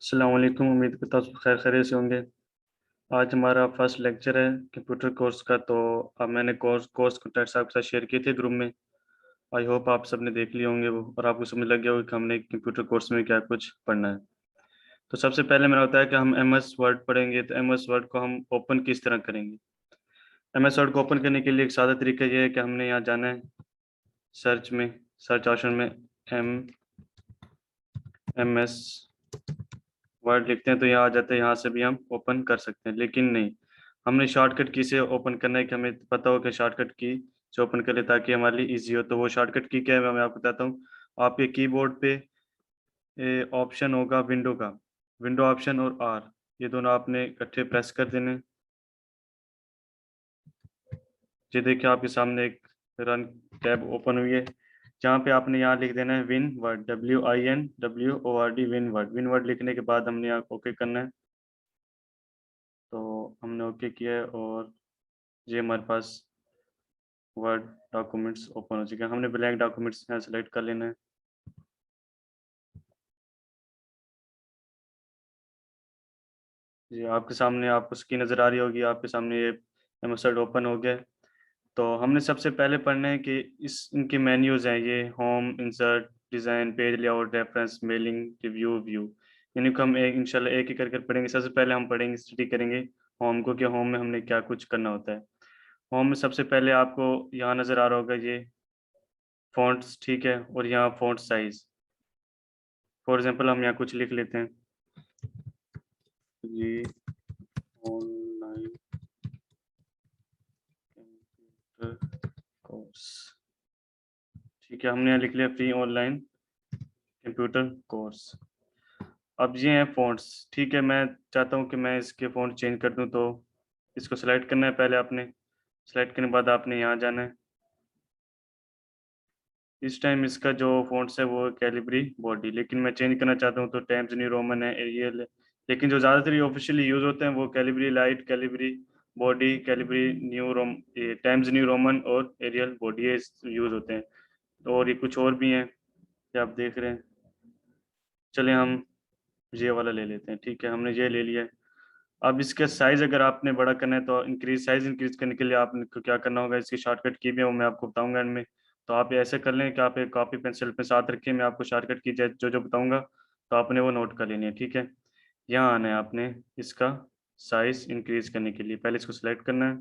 अस्सलाम वालेकुम। उम्मीद करता हूँ सब खैर खैरियत से होंगे। आज हमारा फर्स्ट लेक्चर है कंप्यूटर कोर्स का। तो अब मैंने कोर्स कॉन्टैक्ट्स आपके साथ शेयर किए थे ग्रुप में। आई होप आप सबने देख लिए होंगे वो, और आपको समझ लग गया होगा कि हमने कंप्यूटर कोर्स में क्या कुछ पढ़ना है। तो सबसे पहले मैंने बताया कि हम एम एस वर्ड पढ़ेंगे। तो एम एस वर्ड को हम ओपन किस तरह करेंगे। एम एस वर्ड को ओपन करने के लिए एक सादा तरीका ये है कि हमने यहाँ जाना है सर्च में, सर्च ऑप्शन में एम एस वर्ड लिखते हैं तो यहाँ आ जाता है। यहाँ से भी हम ओपन कर सकते हैं, लेकिन नहीं, हमने शॉर्टकट की से ओपन करना है कि हमें पता हो कि शॉर्टकट की से ओपन कर ले ताकि हमारे लिए इजी हो। तो वो शॉर्टकट की क्या है मैं आपको बताता हूँ। आपके कीबोर्ड पे ऑप्शन होगा विंडो का, विंडो ऑप्शन और आर, ये दोनों आपने इकट्ठे प्रेस कर देने। ये देखिए आपके सामने एक रन टैब ओपन हुई है, जहाँ पे आपने यहाँ लिख देना है win word, WINWORD win word. Win word लिखने के बाद हमने यहाँ ओके करना है। तो हमने ओके किया है और ये हमारे पास वर्ड डॉक्यूमेंट्स ओपन हो चुके हैं। हमने ब्लैंक डॉक्यूमेंट्स यहाँ सेलेक्ट कर लेना है। जी आपके सामने आपको स्क्रीन नज़र आ रही होगी, आपके सामने ये एमएसवर्ड ओपन हो गया। तो हमने सबसे पहले पढ़ना है कि इस इनके मेन्यूज़ हैं, ये home, insert, design, page layout, reference, mailing, review, view. यानी कि हम एक इंशाल्लाह एक एक करके पढ़ेंगे। सबसे पहले हम पढ़ेंगे, स्टडी करेंगे होम को, कि होम में हमने क्या कुछ करना होता है। होम में सबसे पहले आपको यहाँ नज़र आ रहा होगा ये फ़ॉन्ट्स, ठीक है, और यहाँ फ़ॉन्ट साइज़। फॉर एग्जांपल हम यहाँ कुछ लिख लेते हैं, ये ऑनलाइन कंप्यूटर कोर्स, ठीक है, हमने यहाँ लिख लिया फ्री ऑनलाइन कंप्यूटर कोर्स। अब ये हैं फ़ॉन्ट्स, ठीक है। मैं चाहता हूँ कि मैं इसके फ़ॉन्ट चेंज कर दूँ, तो इसको सेलेक्ट करना है पहले आपने। सेलेक्ट करने के बाद आपने यहाँ जाना है। इस टाइम इसका जो फ़ॉन्ट्स है वो कैलिबरी बॉडी, लेकिन मैं चेंज करना चाहता हूँ तो टाइम्स न्यू रोमन है, एरियल है। लेकिन जो ज़्यादातर ये ऑफिशियली यूज़ होते हैं वो Calibri light, Calibri body, Calibri new Rome, ये टाइम्स न्यू रोमन और एरियल बॉडी ये यूज़ होते हैं। और ये कुछ और भी हैं ये आप देख रहे हैं। चलिए हम ये वाला ले लेते हैं, ठीक है, हमने ये ले लिया है। अब इसका साइज़ अगर आपने बड़ा करना है तो साइज़ इंक्रीज़ करने के लिए आपको क्या करना होगा, इसकी शॉर्टकट की भी है वो मैं आपको बताऊँगा इनमें। तो आप ऐसे कर लें कि आप एक कॉपी पेंसिल पे साथ रखिए, मैं आपको शॉर्टकट की जो-जो बताऊँगा तो आपने वो नोट कर लेनी है, ठीक है। यहाँ आना है आपने इसका साइज़ इंक्रीज़ करने के लिए, पहले इसको सेलेक्ट करना है।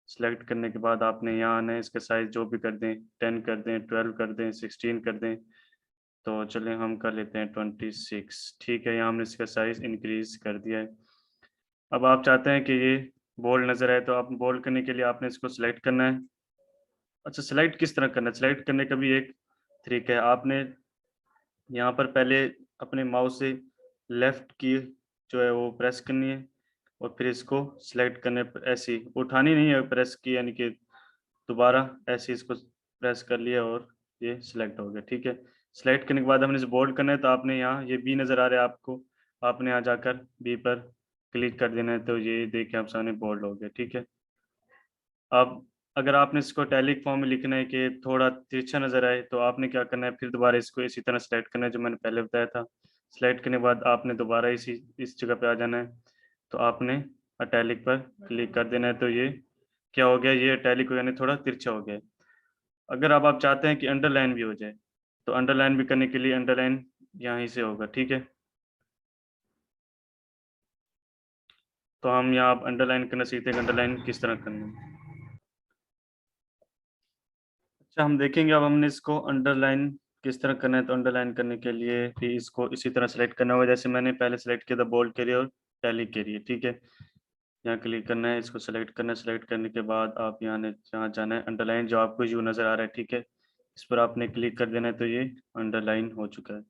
सेलेक्ट करने के बाद आपने यहाँ आना है, इसका साइज़ जो भी कर दें, 10 कर दें, 12 कर दें, 16 कर दें। तो चलिए हम कर लेते हैं 26, ठीक है, यहाँ हमने इसका साइज़ इंक्रीज़ कर दिया है। अब आप चाहते हैं कि ये बोल्ड नज़र आए, तो आप बोल्ड करने के लिए आपने इसको सेलेक्ट करना है। अच्छा, सेलेक्ट किस तरह करना है? सेलेक्ट करने का भी एक तरीका है। आपने यहाँ पर पहले अपने माउस से लेफ्ट की जो है वो प्रेस करनी है और फिर इसको सेलेक्ट करने पर ऐसे ही उठानी नहीं है, प्रेस की यानी कि दोबारा ऐसे ही इसको प्रेस कर लिया और ये सिलेक्ट हो गया, ठीक है। सेलेक्ट करने के बाद हमने इसे बोल्ड करना है, तो आपने यहाँ ये बी नज़र आ रहा है आपको, आपने यहाँ जाकर बी पर क्लिक कर देना है, तो ये देखिए आप सामने बोल्ड हो गया, ठीक है। अब अगर आपने इसको इटैलिक फॉर्म में लिखना है कि थोड़ा तिरछा नज़र आए, तो आपने क्या करना है, फिर दोबारा इसको इसी तरह सेलेक्ट करना है जो मैंने पहले बताया था। सेलेक्ट करने के बाद आपने दोबारा इस जगह पे आ जाना है, तो आपने इटैलिक पर क्लिक कर देना है, तो ये क्या हो गया, ये इटैलिक हो यानी थोड़ा तिरछा हो गया। अगर अब आप चाहते हैं कि अंडरलाइन भी हो जाए, तो अंडरलाइन भी करने के लिए अंडरलाइन यहीं से होगा, ठीक है। तो हम यहाँ अब अंडरलाइन करना सीखते हैं कि अंडरलाइन किस तरह करना है। अच्छा, हम देखेंगे अब हमने इसको अंडरलाइन किस तरह करना है। तो अंडरलाइन करने के लिए भी इसको इसी तरह सेलेक्ट करना होगा जैसे मैंने पहले सेलेक्ट किया था बोल्ड के लिए और टैलिक के लिए, ठीक है। यहाँ क्लिक करना है, इसको सेलेक्ट करना है। सेलेक्ट करने के बाद आप यहाँ जाना है, अंडरलाइन जो आपको यू नज़र आ रहा है, ठीक है, इस पर आपने क्लिक कर देना है, तो ये अंडरलाइन हो चुका है।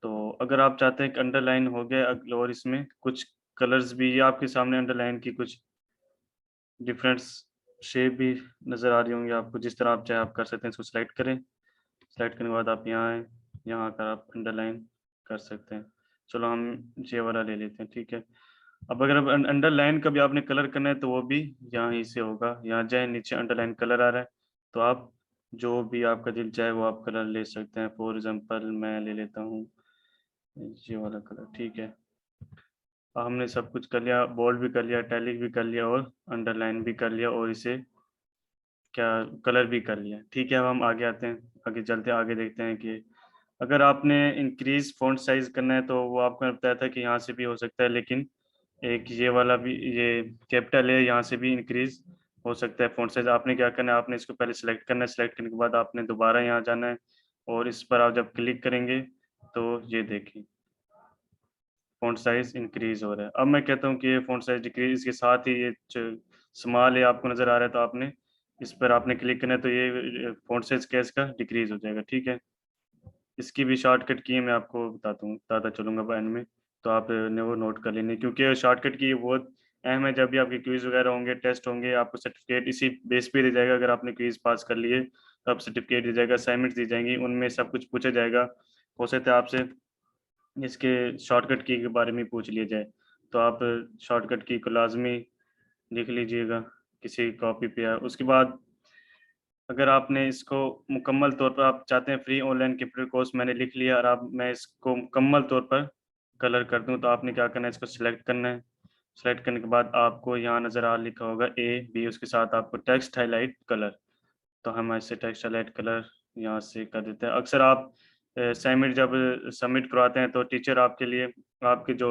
तो अगर आप चाहते हैं कि अंडरलाइन हो गया और इसमें कुछ कलर्स भी, ये आपके सामने अंडरलाइन की कुछ डिफरेंट शेप भी नज़र आ रही होंगी आपको, जिस तरह आप चाहे आप कर सकते हैं। इसको सेलेक्ट करें, सेलेक्ट करने के बाद आप यहाँ आएँ, यहाँ आकर आप अंडरलाइन कर सकते हैं। चलो हम ये वाला ले लेते हैं, ठीक है। अब अगर अब अंडरलाइन का भी आपने कलर करना है तो वो भी यहाँ ही से होगा। यहाँ जाएँ, नीचे अंडरलाइन कलर आ रहा है, तो आप जो भी आपका दिल चाहे वो आप कलर ले सकते हैं। फॉर एग्ज़ाम्पल मैं ले लेता हूँ ये वाला कलर, ठीक है। अब हमने सब कुछ कर लिया, बोल्ड भी कर लिया, टैलिक भी कर लिया और अंडरलाइन भी कर लिया और इसे क्या कलर भी कर लिया, ठीक है। अब हम आगे आते हैं, आगे चलते हैं, आगे देखते हैं कि अगर आपने इंक्रीज फॉन्ट साइज करना है तो वो आपको बताया था कि यहाँ से भी हो सकता है, लेकिन एक ये वाला भी, ये कैपिटल है, यहाँ से भी इंक्रीज हो सकता है फॉन्ट साइज। आपने क्या करना है, आपने इसको पहले सेलेक्ट करना है, सेलेक्ट करने के बाद आपने दोबारा यहाँ जाना है और इस पर आप जब क्लिक करेंगे तो ये देखिए फॉन्ट साइज इंक्रीज हो रहा है। अब मैं कहता हूँ कि ये फॉन्ट साइज डिक्रीज, इसके साथ ही ये स्मॉल है आपको नजर आ रहा है, तो आपने इस पर आपने क्लिक करना है तो ये फॉन्ट साइज क्या इसका डिक्रीज हो जाएगा, ठीक है। इसकी भी शॉर्टकट की है, मैं आपको बताता चलूंगा एंड में, तो आप ने वो नोट कर लेनी, क्योंकि शॉर्टकट की बहुत अहम है। जब भी आपके क्विज वगैरह होंगे, टेस्ट होंगे, आपको सर्टिफिकेट इसी बेस पे दे जाएगा। अगर आपने क्विज पास कर लिए तो आप सर्टिफिकेट दी जाएगा, असाइनमेंट्स दी जाएंगी, उनमें सब कुछ पूछा जाएगा। हो सकता है आपसे इसके शॉर्टकट की के बारे में पूछ लिया जाए, तो आप शॉर्टकट की को लाजमी लिख लीजिएगा किसी कॉपी पे। उसके बाद अगर आपने इसको मुकम्मल तौर पर आप चाहते हैं फ्री ऑनलाइन कंप्यूटर कोर्स, मैंने लिख लिया, और आप मैं इसको मुकम्मल तौर पर कलर कर दूं, तो आपने क्या करना है, इसको सिलेक्ट करना है। सेलेक्ट करने के बाद आपको यहाँ नज़र आ लिखा होगा A B, उसके साथ आपको टेक्स्ट हाईलाइट कलर, तो हम ऐसे टेक्स्ट हाईलाइट कलर यहाँ से कर देते हैं। अक्सर आप असाइनमेंट जब सबमिट करवाते हैं तो टीचर आपके लिए आपके जो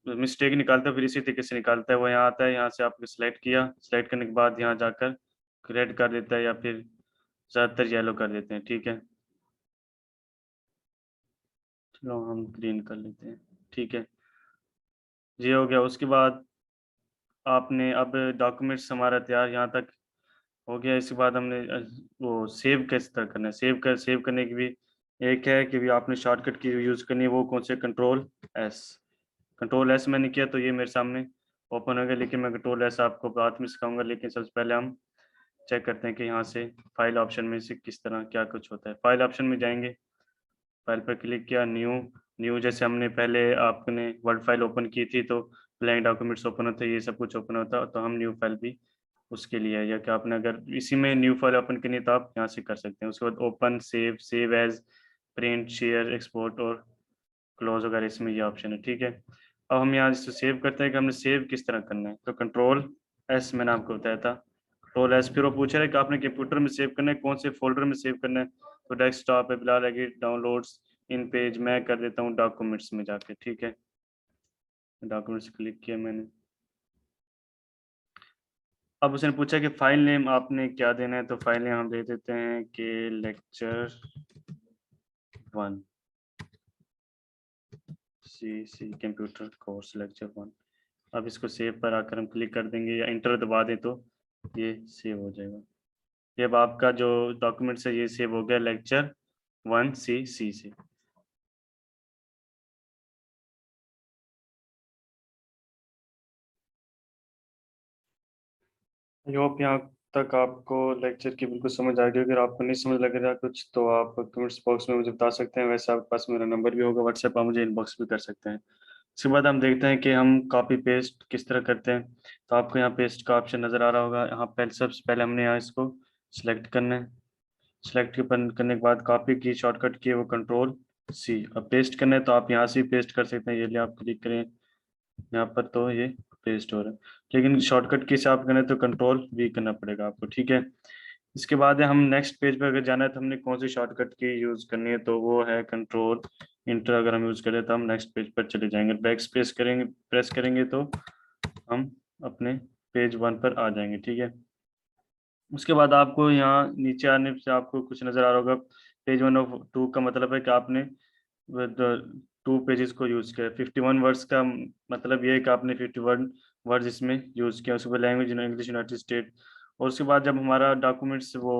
मिस्टेक निकालता है फिर इसी तरीके से निकालता है, वो यहाँ आता है, यहाँ से आपने सेलेक्ट किया, सेलेक्ट करने के बाद यहाँ जाकर रेड कर देता है या फिर ज़्यादातर येलो कर देते हैं, ठीक है। चलो हम ग्रीन कर लेते हैं, ठीक है। ये हो गया। उसके बाद आपने अब डॉक्यूमेंट्स हमारा तैयार यहाँ तक हो गया। इसके बाद हमने वो सेव किस तरह करना है, सेव करने की भी एक है कि भी आपने शॉर्टकट की यूज़ करनी है, वो कौन से, एस कंट्रोल एस मैंने किया तो ये मेरे सामने ओपन हो गया, लेकिन मैं कंट्रोल एस आपको बाद में सिखाऊंगा। लेकिन सबसे पहले हम चेक करते हैं कि यहाँ से फाइल ऑप्शन में से किस तरह क्या कुछ होता है। फाइल ऑप्शन में जाएंगे, फाइल पर क्लिक किया, न्यू, न्यू जैसे हमने पहले आपने वर्ड फाइल ओपन की थी तो ब्लैंक डॉक्यूमेंट्स ओपन होता है, ये सब कुछ ओपन होता है, तो हम न्यू फाइल भी उसके लिए है, या कि आपने अगर इसी में न्यू फाइल ओपन करनी है तो आप यहाँ से कर सकते हैं। उसके बाद open, save, save as, print, share, export और क्लोज वगैरह इसमें ये ऑप्शन है, ठीक है। अब हम यहाँ से सेव करते हैं कि हमने सेव किस तरह करना है, तो कंट्रोल एस मैंने आपको बताया था, कंट्रोल एस। फिर वो पूछ रहा है कि आपने कंप्यूटर में सेव करना है, कौन से फोल्डर में सेव करना है, तो डेस्कटॉप है, बिलाल है, डाउनलोड्स, इन पेज, मैं कर देता हूँ डॉक्यूमेंट्स में जाके, ठीक है। डॉक्यूमेंट्स क्लिक किया मैंने। अब उसने पूछा कि फाइल नेम आपने क्या देना है, तो फाइल नेम हम दे देते हैं कि लेक्चर 1, सी कंप्यूटर कोर्स लेक्चर 1। अब इसको सेव पर आकर हम क्लिक कर देंगे या इंटर दबा दें तो ये सेव हो जाएगा। ये अब आपका जो डॉक्यूमेंट है ये सेव हो गया लेक्चर 1 सी से। आई होप यहाँ तक आपको लेक्चर की बिल्कुल समझ आ गई। अगर आपको नहीं समझ लग रहा कुछ तो आप कमेंट्स बॉक्स में मुझे बता सकते हैं, वैसे आपके पास मेरा नंबर भी होगा व्हाट्सएप, आप मुझे इनबॉक्स भी कर सकते हैं। उसके बाद हम देखते हैं कि हम कॉपी पेस्ट किस तरह करते हैं। तो आपको यहाँ पेस्ट का ऑप्शन नज़र आ रहा होगा, यहाँ पहले सबसे पहले हमने यहाँ इसको सिलेक्ट करना है। सिलेक्ट करने के बाद कॉपी की शॉर्टकट की है वो कंट्रोल C। अब पेस्ट करना है तो आप यहाँ से पेस्ट कर सकते हैं, ये लिए आप क्लिक करें यहाँ पर तो ये पेस्ट हो रहा है, लेकिन शॉर्टकट की से आप करें तो कंट्रोल V करना पड़ेगा आपको, ठीक है। इसके बाद है हम नेक्स्ट पेज पर अगर जाना है तो हमने कौन सी शॉर्टकट की यूज़ करनी है, तो वो है कंट्रोल इंटर। अगर हम यूज़ करें तो हम नेक्स्ट पेज पर चले जाएंगे, बैक स्पेस करेंगे, प्रेस करेंगे तो हम अपने पेज 1 पर आ जाएंगे, ठीक है। उसके बाद आपको यहाँ नीचे आने से आपको कुछ नज़र आ रहा होगा, पेज 1 ऑफ 2 का मतलब है कि आपने 2 पेजेस को यूज़ किया। 51 वर्ड्स का मतलब ये है कि आपने 51 वर्ड्स इसमें यूज़ किया। उसके बाद लैंग्वेज इंग्लिश यूनाइटेड स्टेट। और उसके बाद जब हमारा डॉक्यूमेंट्स वो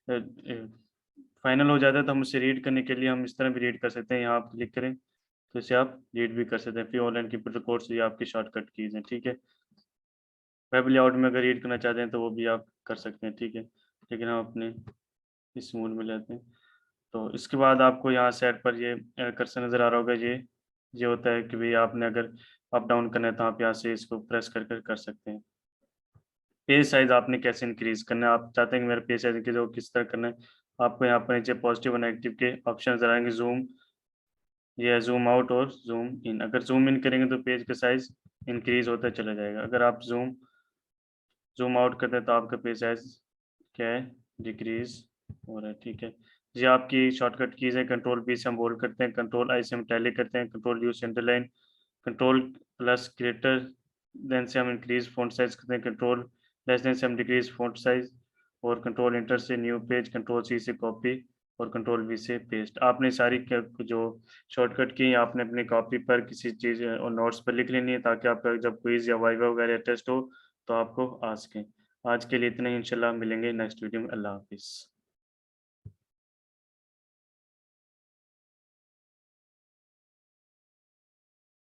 फाइनल हो जाता है तो हम उसे रीड करने के लिए हम इस तरह भी रीड कर सकते हैं, यहाँ आप क्लिक करें तो इसे आप रीड भी कर सकते हैं। फ्री ऑनलाइन कंप्यूटर कोर्स ये आपकी शॉर्टकट कीज़ हैं, ठीक है। वेब लेआउट में अगर रीड करना चाहते हैं तो वो भी आप कर सकते हैं, ठीक है। लेकिन हम अपने इस मोड में लेते हैं। तो इसके बाद आपको यहाँ साइड पर ये कर्सर नज़र आ रहा होगा, ये होता है कि भाई आपने अगर अप डाउन करना है तो आप यहाँ से इसको प्रेस कर सकते हैं। पेज साइज आपने कैसे इंक्रीज करना है, आप चाहते हैं कि मेरा पेज साइज इंक्रीज हो, किस तरह करना है, आपको यहाँ पर नीचे पॉजिटिव और नेगेटिव के ऑप्शन नजर आएंगे, जूम, ये है जूम आउट और जूम इन। अगर जूम इन करेंगे तो पेज का साइज इंक्रीज होता चला जाएगा। अगर आप जूम जूम आउट करते हैं तो आपका पेज साइज क्या है, डिक्रीज हो रहा है। ठीक है जी, आपकी शॉर्टकट कीज है, कंट्रोल पी से हम बोल्ड करते हैं, कंट्रोल आई से हम टैली करते हैं, कंट्रोल यू से underline, control plus greater than से हम इंक्रीज फ़ॉन्ट साइज करते हैं, कंट्रोल लेस देन से हम डिक्रीज फ़ॉन्ट साइज, और कंट्रोल इंटर से न्यू पेज, कंट्रोल सी से कॉपी और कंट्रोल वी से पेस्ट। आपने सारी जो शॉर्टकट की आपने अपनी कॉपी पर किसी चीज़ और नोट्स पर लिख लेनी है, ताकि आपका जब क्विज या वाइवा वगैरह टेस्ट हो तो आपको आ सकें। आज के लिए इतना ही, इंशाल्लाह मिलेंगे नेक्स्ट वीडियो में। अल्लाह हाफिज़।